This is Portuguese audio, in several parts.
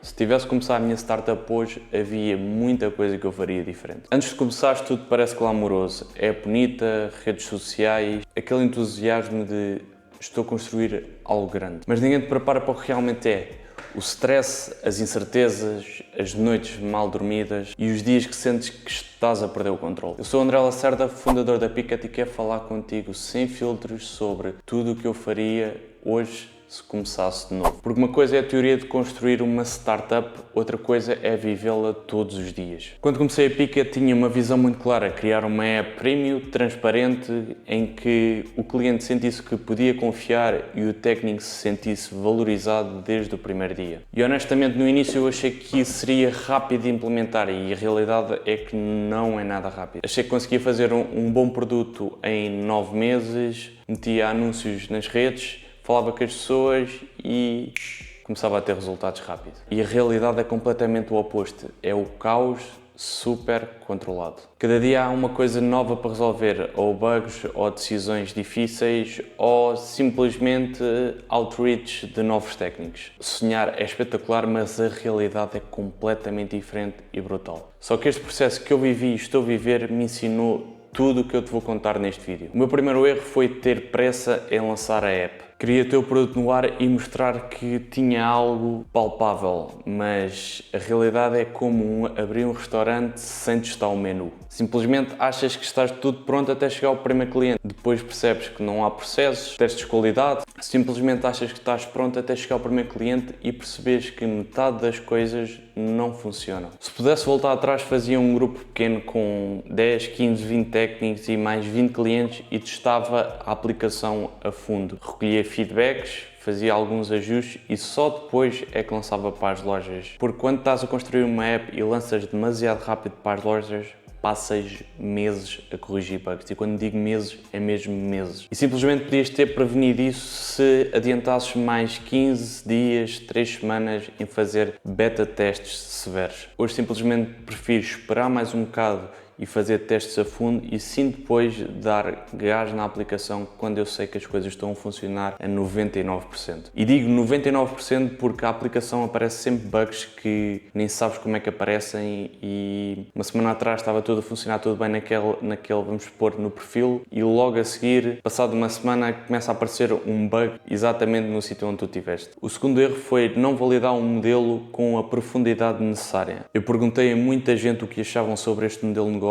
Se tivesse começado a minha startup hoje, havia muita coisa que eu faria diferente. Antes de começar, tudo parece glamouroso. É bonita, redes sociais, aquele entusiasmo de estou a construir algo grande. Mas ninguém te prepara para o que realmente é. O stress, as incertezas, as noites mal dormidas e os dias que sentes que estás a perder o controle. Eu sou o André Lacerda, fundador da Picket, e quero falar contigo sem filtros sobre tudo o que eu faria hoje se começasse de novo. Porque uma coisa é a teoria de construir uma startup, outra coisa é vivê-la todos os dias. Quando comecei a Picket tinha uma visão muito clara, criar uma app premium, transparente, em que o cliente sentisse que podia confiar e o técnico se sentisse valorizado desde o primeiro dia. E honestamente no início eu achei que isso seria rápido de implementar e a realidade é que não é nada rápido. Achei que conseguia fazer um bom produto em 9 meses, metia anúncios nas redes, falava com as pessoas e começava a ter resultados rápidos. E a realidade é completamente o oposto. É o caos super controlado. Cada dia há uma coisa nova para resolver, ou bugs, ou decisões difíceis, ou simplesmente outreach de novos técnicos. Sonhar é espetacular, mas a realidade é completamente diferente e brutal. Só que este processo que eu vivi e estou a viver me ensinou tudo o que eu te vou contar neste vídeo. O meu primeiro erro foi ter pressa em lançar a app. Queria ter o produto no ar e mostrar que tinha algo palpável, mas a realidade é como abrir um restaurante sem testar o menu. Simplesmente achas que estás tudo pronto até chegar ao primeiro cliente. Depois percebes que não há processos, testes de qualidade. Simplesmente achas que estás pronto até chegar ao primeiro cliente e percebes que metade das coisas não funcionam. Se pudesse voltar atrás, fazia um grupo pequeno com 10, 15, 20 técnicos e mais 20 clientes e testava a aplicação a fundo. Recolhia feedbacks, fazia alguns ajustes e só depois é que lançava para as lojas. Porque quando estás a construir uma app e lanças demasiado rápido para as lojas, passas meses a corrigir bugs. E quando digo meses, é mesmo meses. E simplesmente podias ter prevenido isso se adiantasses mais 15 dias, 3 semanas em fazer beta testes severos. Hoje simplesmente prefiro esperar mais um bocado e fazer testes a fundo e sim depois dar gás na aplicação quando eu sei que as coisas estão a funcionar a 99%. E digo 99% porque a aplicação aparece sempre bugs que nem sabes como é que aparecem e uma semana atrás estava tudo a funcionar tudo bem naquele vamos supor, no perfil e logo a seguir, passado uma semana, começa a aparecer um bug exatamente no sítio onde tu estiveste. O segundo erro foi não validar um modelo com a profundidade necessária. Eu perguntei a muita gente o que achavam sobre este modelo de negócio,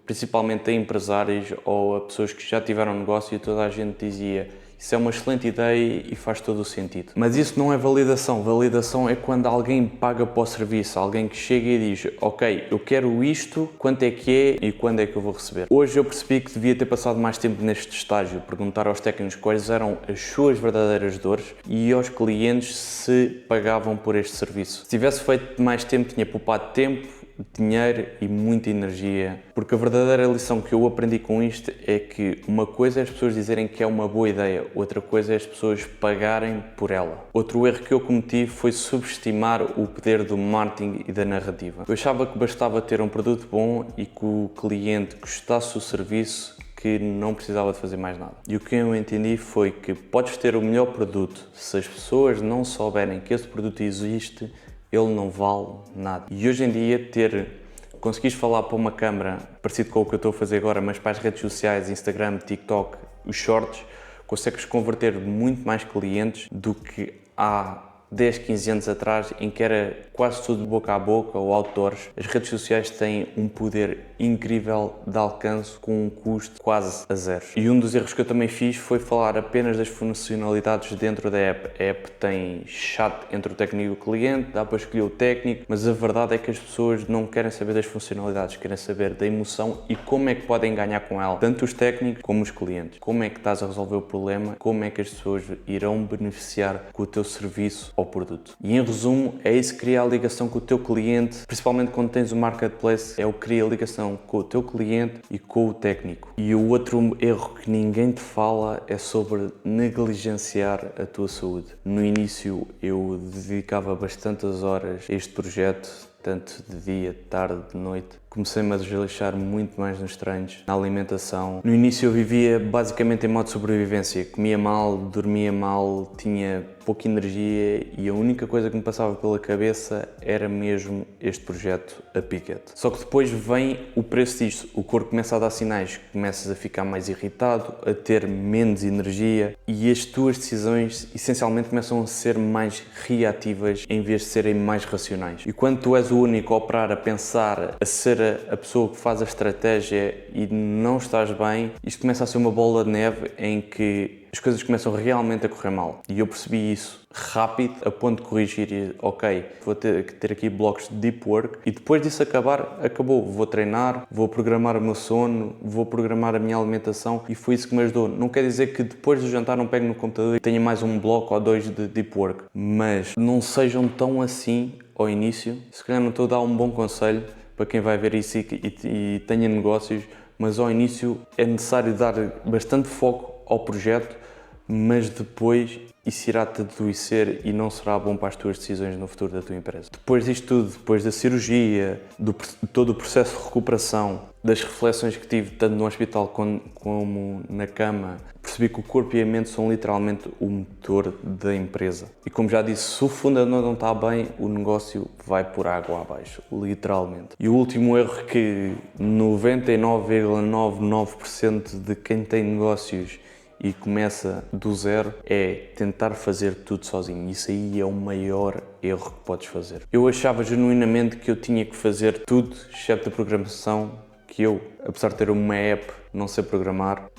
principalmente a empresários ou a pessoas que já tiveram negócio e toda a gente dizia isso é uma excelente ideia e faz todo o sentido. Mas isso não é validação. Validação é quando alguém paga para o serviço, alguém que chega e diz ok, eu quero isto, quanto é que é e quando é que eu vou receber. Hoje eu percebi que devia ter passado mais tempo neste estágio, perguntar aos técnicos quais eram as suas verdadeiras dores e aos clientes se pagavam por este serviço. Se tivesse feito mais tempo, tinha poupado tempo, dinheiro e muita energia, porque a verdadeira lição que eu aprendi com isto é que uma coisa é as pessoas dizerem que é uma boa ideia, outra coisa é as pessoas pagarem por ela. Outro erro que eu cometi foi subestimar o poder do marketing e da narrativa. Eu achava que bastava ter um produto bom e que o cliente gostasse do serviço, que não precisava de fazer mais nada. E o que eu entendi foi que podes ter o melhor produto, se as pessoas não souberem que esse produto existe, ele não vale nada. E hoje em dia conseguires falar para uma câmara, parecido com o que eu estou a fazer agora, mas para as redes sociais, Instagram, TikTok, os shorts, consegues converter muito mais clientes do que há 10, 15 anos atrás, em que era quase tudo boca a boca ou outdoors. As redes sociais têm um poder incrível de alcance com um custo quase a zero. E um dos erros que eu também fiz foi falar apenas das funcionalidades dentro da app. A app tem chat entre o técnico e o cliente, dá para escolher o técnico, mas a verdade é que as pessoas não querem saber das funcionalidades, querem saber da emoção e como é que podem ganhar com ela, tanto os técnicos como os clientes. Como é que estás a resolver o problema, como é que as pessoas irão beneficiar com o teu serviço ou produto. E em resumo, é isso que cria a ligação com o teu cliente, principalmente quando tens o marketplace, é o que cria a ligação com o teu cliente e com o técnico. E o outro erro que ninguém te fala é sobre negligenciar a tua saúde. No início eu dedicava bastantes horas a este projeto, tanto de dia, de tarde, de noite. Comecei-me a desleixar muito mais nos treinos, na alimentação. No início eu vivia basicamente em modo de sobrevivência. Comia mal, dormia mal, tinha pouca energia e a única coisa que me passava pela cabeça era mesmo este projeto, a Picket. Só que depois vem o preço disto. O corpo começa a dar sinais, começas a ficar mais irritado, a ter menos energia e as tuas decisões essencialmente começam a ser mais reativas em vez de serem mais racionais. E quando tu és o único a operar, a pensar, a ser a pessoa que faz a estratégia e não estás bem, isto começa a ser uma bola de neve em que as coisas começam realmente a correr mal. E eu percebi isso rápido, a ponto de corrigir e, ok, vou ter aqui blocos de deep work e depois disso acabar, acabou. Vou treinar, vou programar o meu sono, vou programar a minha alimentação e foi isso que me ajudou. Não quer dizer que depois do jantar não pegue no computador e tenha mais um bloco ou dois de deep work, mas não sejam tão assim ao início. Se calhar não estou a dar um bom conselho para quem vai ver isso e tenha negócios, mas ao início é necessário dar bastante foco ao projeto, mas depois isso irá-te adoecer e não será bom para as tuas decisões no futuro da tua empresa. Depois disto tudo, depois da cirurgia, de todo o processo de recuperação, das reflexões que tive tanto no hospital como na cama, percebi que o corpo e a mente são literalmente o motor da empresa. E como já disse, se o fundador não está bem, o negócio vai por água abaixo, literalmente. E o último erro que 99,99% de quem tem negócios e começa do zero é tentar fazer tudo sozinho. Isso aí é o maior erro que podes fazer. Eu achava genuinamente que eu tinha que fazer tudo, exceto a programação, que eu, apesar de ter uma app, não sei programar,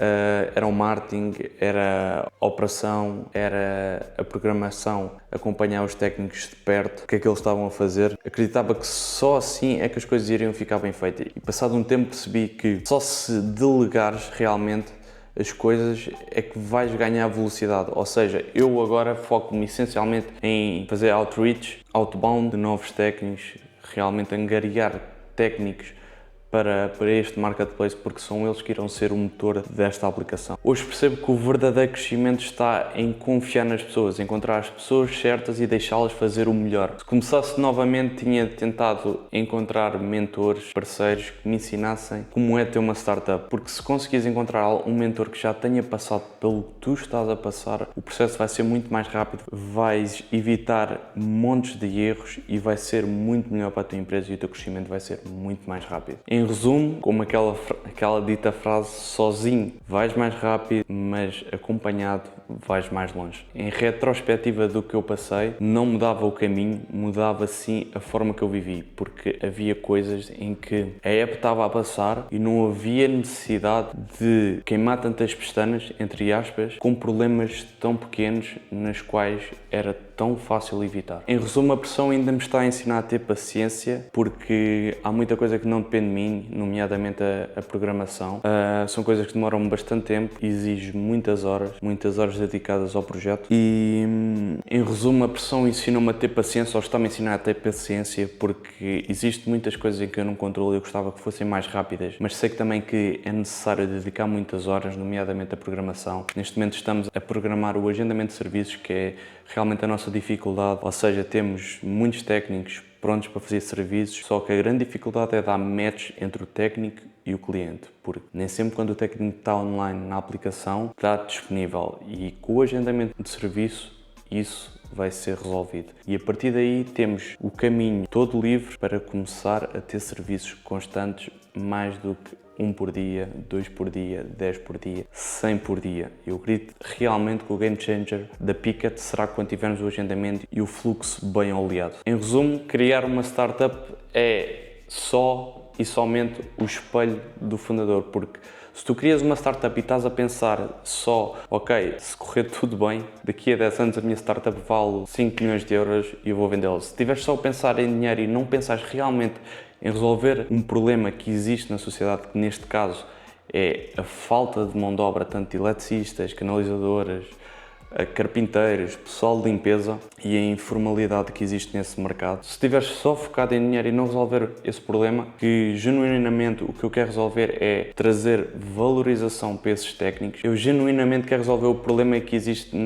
era o marketing, era a operação, era a programação, acompanhar os técnicos de perto, o que é que eles estavam a fazer. Acreditava que só assim é que as coisas iriam ficar bem feitas. E passado um tempo percebi que só se delegares realmente as coisas é que vais ganhar velocidade. Ou seja, eu agora foco-me essencialmente em fazer outreach, outbound de novos técnicos, realmente angariar técnicos para este marketplace, porque são eles que irão ser o motor desta aplicação. Hoje percebo que o verdadeiro crescimento está em confiar nas pessoas, encontrar as pessoas certas e deixá-las fazer o melhor. Se começasse novamente, tinha tentado encontrar mentores, parceiros que me ensinassem como é ter uma startup, porque se conseguires encontrar um mentor que já tenha passado pelo que tu estás a passar, o processo vai ser muito mais rápido, vais evitar montes de erros e vai ser muito melhor para a tua empresa e o teu crescimento vai ser muito mais rápido. Em resumo, como aquela dita frase, sozinho vais mais rápido, mas acompanhado vais mais longe. Em retrospectiva do que eu passei, não mudava o caminho, mudava sim a forma que eu vivi, porque havia coisas em que a app estava a passar e não havia necessidade de queimar tantas pestanas, entre aspas, com problemas tão pequenos nas quais era tão fácil evitar. Em resumo, a pressão ainda me está a ensinar a ter paciência, porque há muita coisa que não depende de mim, nomeadamente a programação. São coisas que demoram bastante tempo, exige muitas horas dedicadas ao projeto e, em resumo, a pressão ensina-me a ter paciência, ou está-me a ensinar a ter paciência, porque existem muitas coisas em que eu não controlo e eu gostava que fossem mais rápidas, mas sei que também que é necessário dedicar muitas horas, nomeadamente a programação. Neste momento estamos a programar o agendamento de serviços, que é realmente a nossa dificuldade, ou seja, temos muitos técnicos prontos para fazer serviços, só que a grande dificuldade é dar match entre o técnico e o cliente, porque nem sempre quando o técnico está online na aplicação está disponível e com o agendamento de serviço isso vai ser resolvido. E a partir daí temos o caminho todo livre para começar a ter serviços constantes, mais do que 1 por dia, 2 por dia, 10 por dia, 100 por dia. Eu acredito realmente que o game changer da Picket será quando tivermos o agendamento e o fluxo bem oleado. Em resumo, criar uma startup é só e somente o espelho do fundador, porque se tu crias uma startup e estás a pensar só, ok, se correr tudo bem, daqui a 10 anos a minha startup vale 5 milhões de euros e eu vou vendê-la. Se estiveres só a pensar em dinheiro e não pensares realmente em resolver um problema que existe na sociedade, que neste caso é a falta de mão de obra, tanto de eletricistas, canalizadoras, a carpinteiros, pessoal de limpeza e a informalidade que existe nesse mercado. Se estiveres só focado em dinheiro e não resolver esse problema, que genuinamente o que eu quero resolver é trazer valorização para esses técnicos, eu genuinamente quero resolver o problema que existe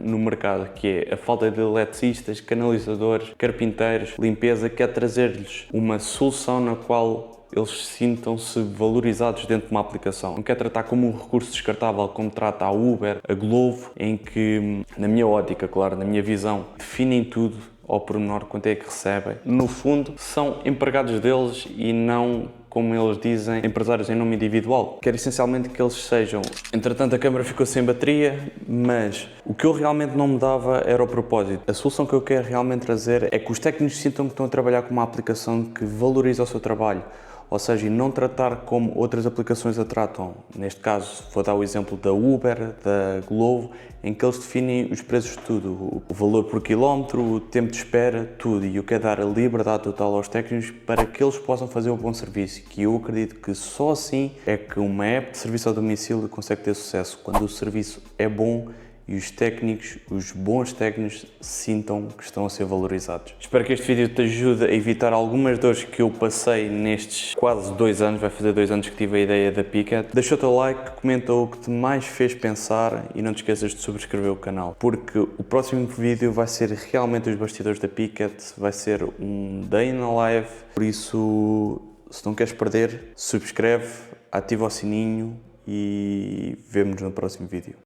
no mercado, que é a falta de eletricistas, canalizadores, carpinteiros, limpeza, quer trazer-lhes uma solução na qual eles sintam-se valorizados dentro de uma aplicação. Não quer tratar como um recurso descartável como trata a Uber, a Glovo, em que, na minha ótica, claro, na minha visão, definem tudo ao pormenor quanto é que recebem. No fundo, são empregados deles e não, como eles dizem, empresários em nome individual. Quero essencialmente que eles sejam... Entretanto, a câmara ficou sem bateria, mas o que eu realmente não me dava era o propósito. A solução que eu quero realmente trazer é que os técnicos sintam que estão a trabalhar com uma aplicação que valoriza o seu trabalho. Ou seja, e não tratar como outras aplicações a tratam. Neste caso, vou dar o exemplo da Uber, da Glovo, em que eles definem os preços de tudo. O valor por quilómetro, o tempo de espera, tudo. E eu quero dar a liberdade total aos técnicos para que eles possam fazer um bom serviço. Que eu acredito que só assim é que uma app de serviço ao domicílio consegue ter sucesso. Quando o serviço é bom e os técnicos, os bons técnicos, sintam que estão a ser valorizados. Espero que este vídeo te ajude a evitar algumas dores que eu passei nestes quase 2 anos, vai fazer 2 anos que tive a ideia da Picket. Deixa o teu like, comenta o que te mais fez pensar e não te esqueças de subscrever o canal, porque o próximo vídeo vai ser realmente os bastidores da Picket, vai ser um day in a life, por isso, se não queres perder, subscreve, ativa o sininho e vemo-nos no próximo vídeo.